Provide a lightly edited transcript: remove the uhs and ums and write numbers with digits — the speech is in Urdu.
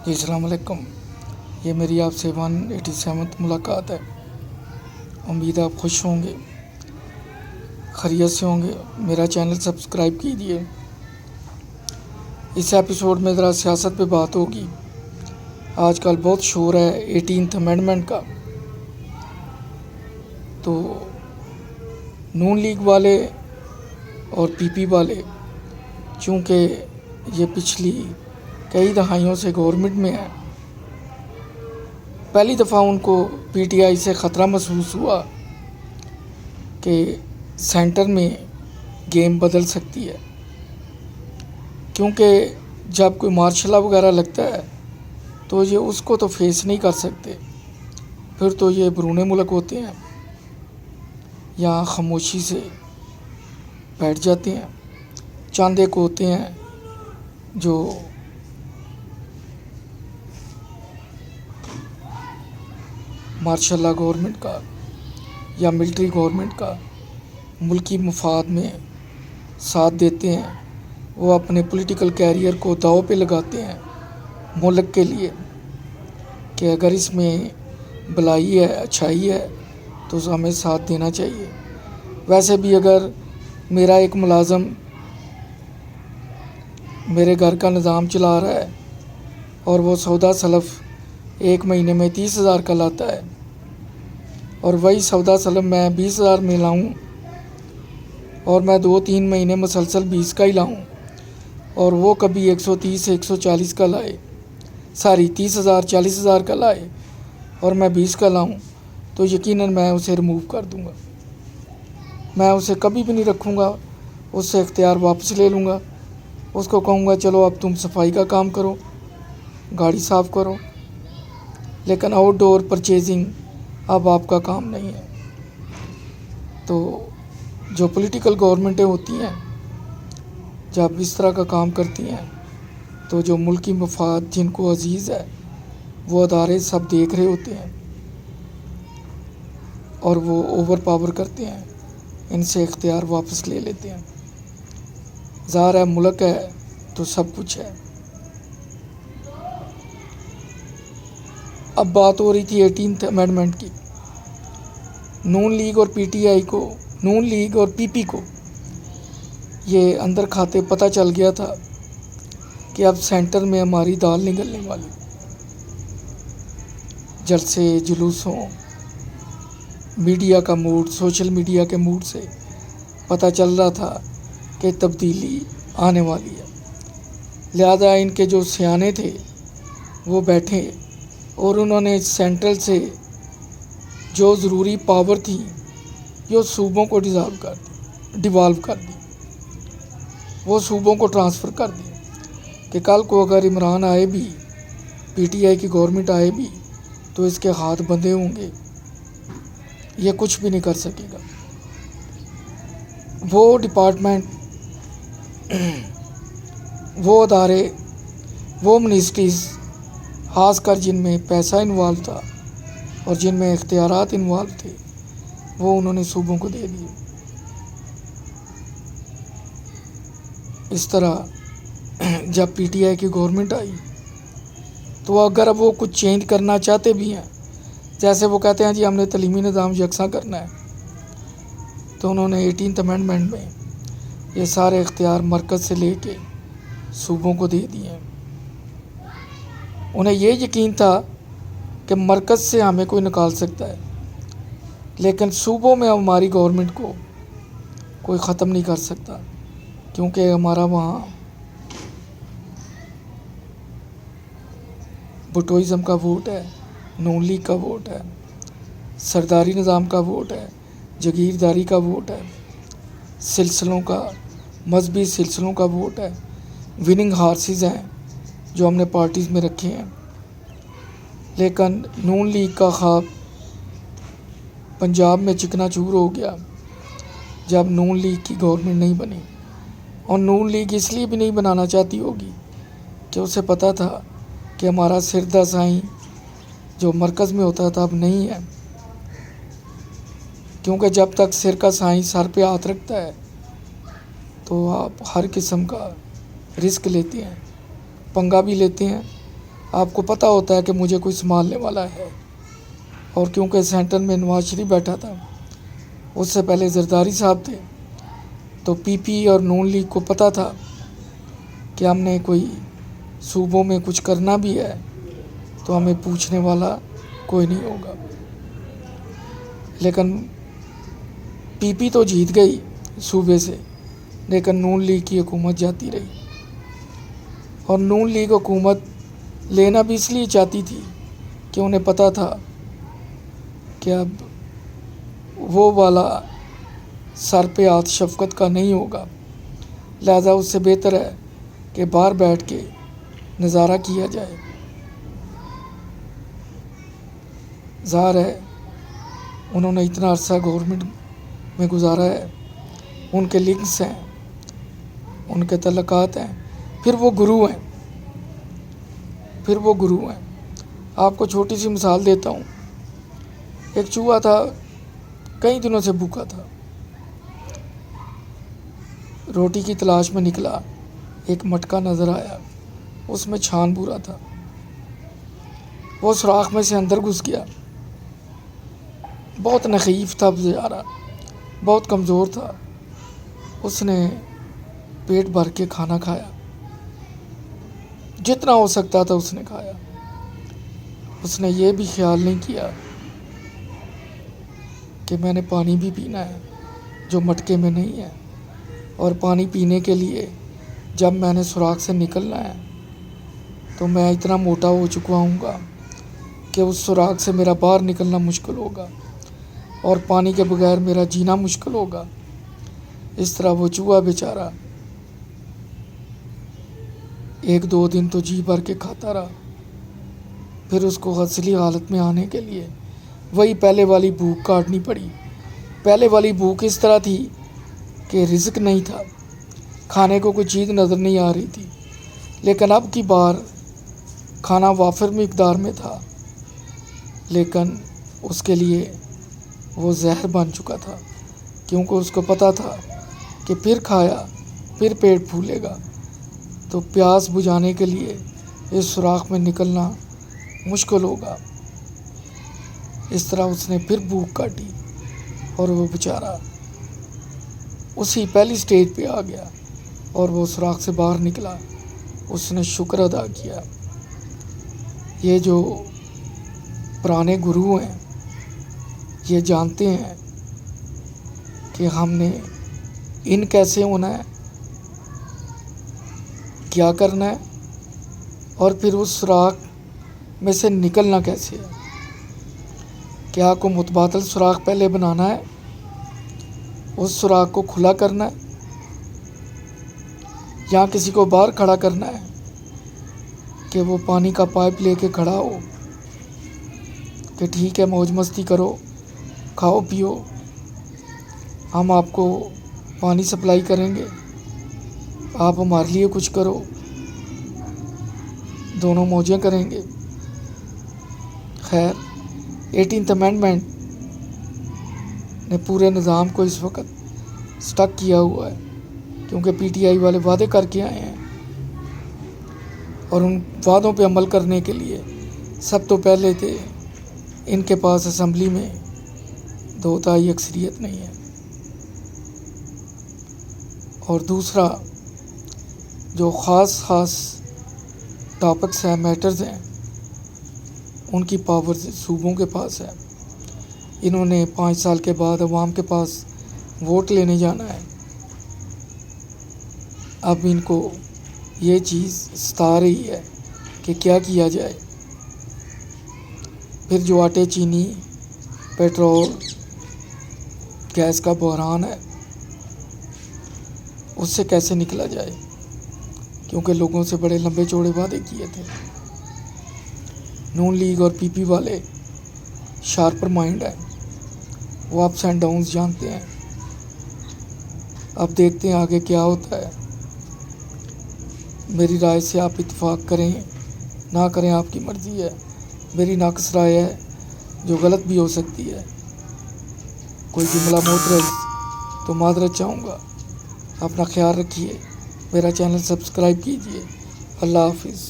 جی السلام علیکم. یہ میری آپ سے 187 ملاقات ہے. امید آپ خوش ہوں گے، خیریت سے ہوں گے. میرا چینل سبسکرائب کیجیے. اس ایپیسوڈ میں ذرا سیاست پہ بات ہوگی. آج کل بہت شور ہے 18th امینڈمنٹ کا. تو نون لیگ والے اور پی پی والے، چونکہ یہ پچھلی کئی دہائیوں سے گورنمنٹ میں ہے، پہلی دفعہ ان کو پی ٹی آئی سے خطرہ محسوس ہوا کہ سینٹر میں گیم بدل سکتی ہے. کیونکہ جب کوئی مارشل لا وغیرہ لگتا ہے تو یہ اس کو تو فیس نہیں کر سکتے، پھر تو یہ بیرون ملک ہوتے ہیں، یہاں خاموشی سے بیٹھ جاتے ہیں. چاند ایک ہوتے ہیں جو مارشل لا گورنمنٹ کا یا ملٹری گورنمنٹ کا ملکی مفاد میں ساتھ دیتے ہیں. وہ اپنے پولیٹیکل کیریئر کو داؤ پہ لگاتے ہیں ملک کے لیے کہ اگر اس میں بھلائی ہے، اچھائی ہے تو ہمیں ساتھ دینا چاہیے. ویسے بھی اگر میرا ایک ملازم میرے گھر کا نظام چلا رہا ہے اور وہ سودا سلف ایک مہینے میں 30,000 کا لاتا ہے اور وہی سودا سلف میں 20,000 میں لاؤں اور میں 2-3 مہینے مسلسل 20 کا ہی لاؤں اور وہ کبھی 130 سے 140 کا لائے، 30,000 40,000 کا لائے اور میں 20 کا لاؤں، تو یقیناً میں اسے ریموو کر دوں گا. میں اسے کبھی بھی نہیں رکھوں گا. اس سے اختیار واپس لے لوں گا. اس کو کہوں گا چلو اب تم صفائی کا کام کرو، گاڑی صاف کرو، لیکن آؤٹ ڈور پرچیزنگ اب آپ کا کام نہیں ہے. تو جو پولیٹیکل گورنمنٹیں ہوتی ہیں جب اس طرح کا کام کرتی ہیں تو جو ملکی مفاد جن کو عزیز ہے وہ ادارے سب دیکھ رہے ہوتے ہیں اور وہ اوور پاور کرتے ہیں، ان سے اختیار واپس لے لیتے ہیں. ظاہر ہے ملک ہے تو سب کچھ ہے. اب بات ہو رہی تھی 18th امینڈمنٹ کی. نون لیگ اور پی ٹی آئی کو، نون لیگ اور پی پی کو یہ اندر کھاتے پتہ چل گیا تھا کہ اب سینٹر میں ہماری دال نگلنے والی. جلسے جلوسوں، میڈیا کا موڈ، سوشل میڈیا کے موڈ سے پتہ چل رہا تھا کہ تبدیلی آنے والی ہے. لہذا ان کے جو سیانے تھے وہ بیٹھے اور انہوں نے سینٹرل سے جو ضروری پاور تھی یہ صوبوں کو ڈیوالو کر دی، وہ صوبوں کو ٹرانسفر کر دی کہ کل کو اگر عمران آئے بھی، پی ٹی آئی کی گورنمنٹ آئے بھی تو اس کے ہاتھ بندھے ہوں گے، یہ کچھ بھی نہیں کر سکے گا. وہ ڈپارٹمنٹ، وہ ادارے، وہ منسٹریز، خاص کر جن میں پیسہ انوالو تھا اور جن میں اختیارات انوالو تھے، وہ انہوں نے صوبوں کو دے دیے. اس طرح جب پی ٹی آئی کی گورنمنٹ آئی تو اگر اب وہ کچھ چینج کرنا چاہتے بھی ہیں، جیسے وہ کہتے ہیں جی ہم نے تعلیمی نظام یکساں کرنا ہے، تو انہوں نے 18th امینڈمنٹ میں یہ سارے اختیار مرکز سے لے کے صوبوں کو دے دیے ہیں. انہیں یہ یقین تھا کہ مرکز سے ہمیں کوئی نکال سکتا ہے، لیکن صوبوں میں ہماری گورنمنٹ کو کوئی ختم نہیں کر سکتا، کیونکہ ہمارا وہاں بٹوئزم کا ووٹ ہے، نون لیگ کا ووٹ ہے، سرداری نظام کا ووٹ ہے، جگیرداری کا ووٹ ہے، سلسلوں کا، مذہبی سلسلوں کا ووٹ ہے، وننگ ہارسز ہیں جو ہم نے پارٹیز میں رکھے ہیں. لیکن نون لیگ کا خواب پنجاب میں چکنا چور ہو گیا جب نون لیگ کی گورنمنٹ نہیں بنی. اور نون لیگ اس لیے بھی نہیں بنانا چاہتی ہوگی کہ اسے پتہ تھا کہ ہمارا سردہ سائیں جو مرکز میں ہوتا تھا اب نہیں ہے، کیونکہ جب تک سر کا سائیں سر پہ ہاتھ رکھتا ہے تو آپ ہر قسم کا رسک لیتے ہیں، پنگا بھی لیتے ہیں آپ کو پتہ ہوتا ہے کہ مجھے کوئی سنبھالنے والا ہے، اور کیونکہ سینٹر میں نواز شریف بیٹھا تھا، اس سے پہلے زرداری صاحب تھے، تو پی پی اور نون لیگ کو پتہ تھا کہ ہم نے کوئی صوبوں میں کچھ کرنا بھی ہے تو ہمیں پوچھنے والا کوئی نہیں ہوگا۔ لیکن پی پی تو جیت گئی صوبے سے، لیکن نون لیگ کی حکومت جاتی رہی، اور نون لیگ حکومت لینا بھی اس لیے چاہتی تھی کہ انہیں پتہ تھا کہ اب وہ والا سر پہ ہاتھ شفقت کا نہیں ہوگا، لہذا اس سے بہتر ہے کہ باہر بیٹھ کے نظارہ کیا جائے۔ ظاہر ہے انہوں نے اتنا عرصہ گورنمنٹ میں گزارا ہے، ان کے لنکس ہیں، ان کے تعلقات ہیں، پھر وہ گرو ہیں۔ آپ کو چھوٹی سی مثال دیتا ہوں۔ ایک چوہا تھا، کئی دنوں سے بھوکا تھا، روٹی کی تلاش میں نکلا، ایک مٹکا نظر آیا، اس میں چھان بھورا تھا، وہ سوراخ میں سے اندر گھس گیا۔ بہت نحیف تھا بیچارہ، بہت کمزور تھا، اس نے پیٹ بھر کے کھانا کھایا، جتنا ہو سکتا تھا اس نے کھایا۔ اس نے یہ بھی خیال نہیں کیا کہ میں نے پانی بھی پینا ہے جو مٹکے میں نہیں ہے، اور پانی پینے کے لیے جب میں نے سوراخ سے نکلنا ہے تو میں اتنا موٹا ہو چکا ہوں گا کہ اس سوراخ سے میرا باہر نکلنا مشکل ہوگا، اور پانی کے بغیر میرا جینا مشکل ہوگا۔ اس طرح وہ چوہا بیچارہ 1-2 دن تو جی بھر کے کھاتا رہا، پھر اس کو اصلی حالت میں آنے کے لیے وہی پہلے والی بھوک کاٹنی پڑی۔ پہلے والی بھوک اس طرح تھی کہ رزق نہیں تھا، کھانے کو کوئی چیز نظر نہیں آ رہی تھی، لیکن اب کی بار کھانا وافر مقدار میں تھا، لیکن اس کے لیے وہ زہر بن چکا تھا، کیونکہ اس کو پتہ تھا کہ پھر کھایا پھر پیٹ پھولے گا، تو پیاس بجھانے کے لیے اس سوراخ میں نکلنا مشکل ہوگا۔ اس طرح اس نے پھر بھوک کاٹی، اور وہ بیچارہ اسی پہلی سٹیج پہ آ گیا، اور وہ سوراخ سے باہر نکلا، اس نے شکر ادا کیا۔ یہ جو پرانے گرو ہیں یہ جانتے ہیں کہ ہم نے ان کیسے ہونا ہے، کیا کرنا ہے، اور پھر اس سوراخ میں سے نکلنا کیسے ہے۔ کیا کو متبادل سوراخ پہلے بنانا ہے، اس سوراخ کو کھلا کرنا ہے، یا کسی کو باہر کھڑا کرنا ہے کہ وہ پانی کا پائپ لے کے کھڑا ہو کہ ٹھیک ہے موج مستی کرو، کھاؤ پیو، ہم آپ کو پانی سپلائی کریں گے، آپ ہمارے لیے کچھ کرو، دونوں موجیں کریں گے۔ خیر 18th امینڈمنٹ نے پورے نظام کو اس وقت سٹک کیا ہوا ہے، کیونکہ پی ٹی آئی والے وعدے کر کے آئے ہیں، اور ان وعدوں پہ عمل کرنے کے لیے سب تو پہلے تھے ان کے پاس اسمبلی میں 2/3 اکثریت نہیں ہے، اور دوسرا جو خاص ٹاپکس ہیں، میٹرز ہیں، ان کی پاور صوبوں کے پاس ہے۔ انہوں نے 5 سال کے بعد عوام کے پاس ووٹ لینے جانا ہے۔ اب ان کو یہ چیز ستا رہی ہے کہ کیا کیا جائے۔ پھر جو آٹے، چینی، پیٹرول، گیس کا بحران ہے، اس سے کیسے نکلا جائے، کیونکہ لوگوں سے بڑے لمبے چوڑے وعدے کیے تھے۔ نون لیگ اور پی پی والے شارپر مائنڈ ہیں، وہ اپس اینڈ ڈاؤنز جانتے ہیں۔ اب دیکھتے ہیں آگے کیا ہوتا ہے۔ میری رائے سے آپ اتفاق کریں نہ کریں آپ کی مرضی ہے، میری ناقص رائے ہے جو غلط بھی ہو سکتی ہے۔ کوئی جملہ معترض تو معذرت چاہوں گا۔ اپنا خیال رکھیے، میرا چینل سبسکرائب کیجیے۔ اللہ حافظ۔